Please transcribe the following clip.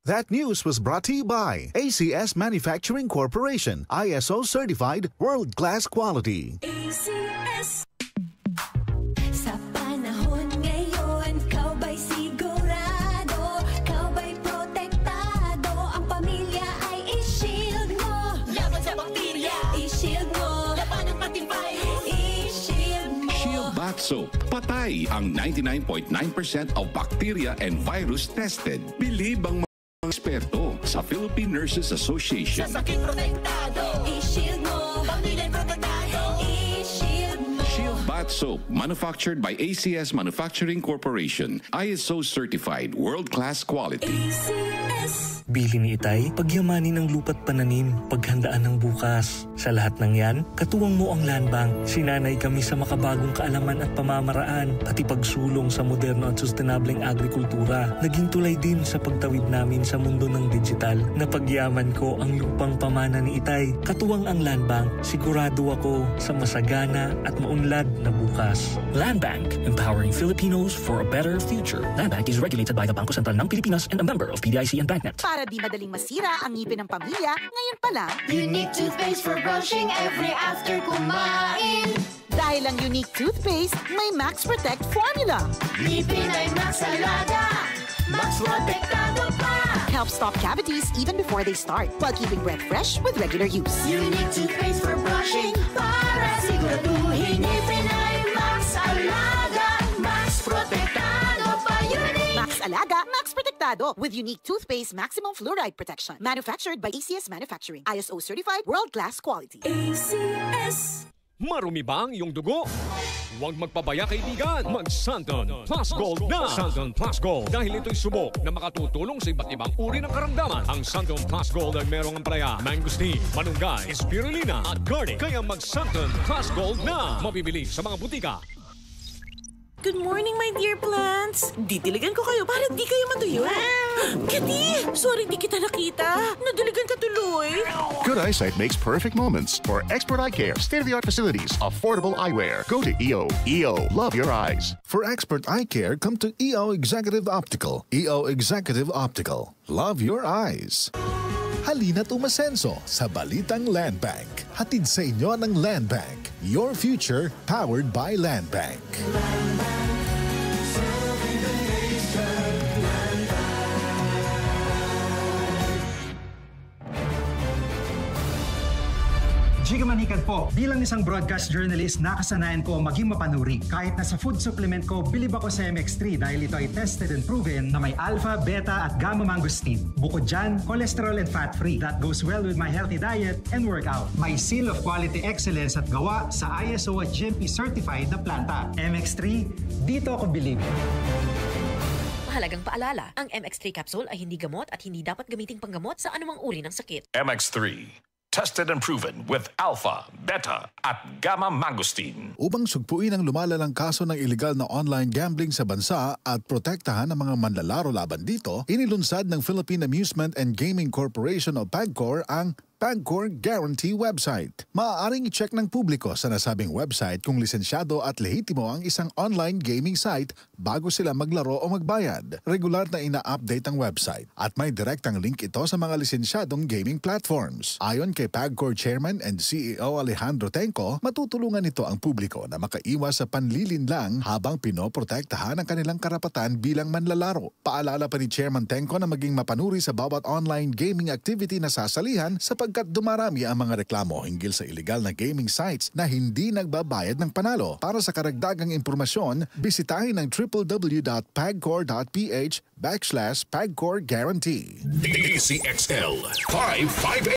That news was brought to you by ACS Manufacturing Corporation, ISO certified world-class quality. ACS. Sa panahon ngayon, kau ba'y sigurado, kau ba'y protektado, ang pamilya ay i-shield mo. Laban sa bakterya, i-shield mo. Laban ng patibay, i-shield mo. Shield Bath Soap. Patay ang 99.9% of bacteria and virus tested. Believe ang eksperto sa Philippine Nurses Association. Sa sakit protektado, i-shield mo. Pamilya protektado, i-shield mo. Shield Bath Soap, manufactured by ACS Manufacturing Corporation, ISO certified world-class quality. ACS. Bili ni Itay, pagyamanin ng lupa't pananim, paghandaan ng bukas. Sa lahat ng yan, katuwang mo ang Land Bank. Sinanay kami sa makabagong kaalaman at pamamaraan, pati pagsulong sa moderno at sustainableng agrikultura. Naging tulay din sa pagtawid namin sa mundo ng digital. Napagyaman ko ang lupang pamana ni Itay. Katuwang ang Land Bank, sigurado ako sa masagana at maunlad na bukas. Land Bank, empowering Filipinos for a better future. Land Bank is regulated by the Bangko Sentral ng Pilipinas and a member of PDIC and BancNet. Para di madaling masira ang ngipin ng pamilya, ngayon pa lang, Unique toothpaste for brushing every after kumain. dahil ang Unique toothpaste may Max Protect formula. Ngipin ay Max Alaga, Max Protektado pa. Helps stop cavities even before they start, while keeping breath fresh with regular use. Unique toothpaste for brushing para siguraduhin ngipin ay Max Alaga, Max Protektado pa. Unique. Max Alaga, Max Protectado with Unique toothpaste maximum fluoride protection. Manufactured by ACS Manufacturing, ISO certified world-class quality. ACS. Marumi ba ang iyong dugo? Huwag magpabaya, kaibigan. Mag-Santon Plus Gold na! Santon Plus Gold. Dahil ito'y subok na makatutulong sa iba't ibang uri ng karamdaman. Ang Santon Plus Gold ay merong ampalaya, mangosteen, manunggay, spirulina at garlic. Kaya mag-Santon Plus Gold na! Mabibili sa mga butika. Good morning, my dear plants. Didiligan ko kayo para di kayo matuyo. Kati! Sorry di kita nakita. Nadiligan ka tuloy. Good eyesight makes perfect moments. For expert eye care, state-of-the-art facilities, affordable eyewear. Go to EO. EO, love your eyes. For expert eye care, come to EO Executive Optical. EO Executive Optical. Love your eyes. Halina't umasenso sa Balitang Land Bank. Hatid sa inyo ng Land Bank. Your future powered by Land Bank. Giga Manikan po. Bilang isang broadcast journalist, nakasanayan ko maging mapanuri. Kahit na sa food supplement ko, bilib ako sa MX3 dahil ito ay tested and proven na may alpha, beta at gamma mangosteen. Bukod dyan, cholesterol and fat-free. That goes well with my healthy diet and workout. May seal of quality excellence at gawa sa ISO at GMP certified na planta. MX3, dito ako bilib. Mahalagang paalala, ang MX3 capsule ay hindi gamot at hindi dapat gamiting panggamot sa anumang uri ng sakit. MX3. Tested and proven with alpha, beta, at gamma mangosteen. Upang sugpuin ang lumalalang kaso ng illegal na online gambling sa bansa at protektahan ang mga manlalaro laban dito, inilunsad ng Philippine Amusement and Gaming Corporation o PAGCOR ang PAGCOR Guarantee website. Maaaring i-check ng publiko sa nasabing website kung lisensyado at lehitimo ang isang online gaming site bago sila maglaro o magbayad. Regular na ina-update ang website at may direktang link ito sa mga lisensyadong gaming platforms. Ayon kay PAGCOR Chairman and CEO Alejandro Tenco, matutulungan nito ang publiko na makaiwas sa panlilinlang habang pinoprotektahan ang kanilang karapatan bilang manlalaro. Paalala pa ni Chairman Tenco na maging mapanuri sa bawat online gaming activity na sasalihan sapagkat dumarami ang mga reklamo hinggil sa illegal na gaming sites na hindi nagbabayad ng panalo. Para sa karagdagang impormasyon, bisitahin ang www.pagcor.ph/PagCor Guarantee. DCXL 558.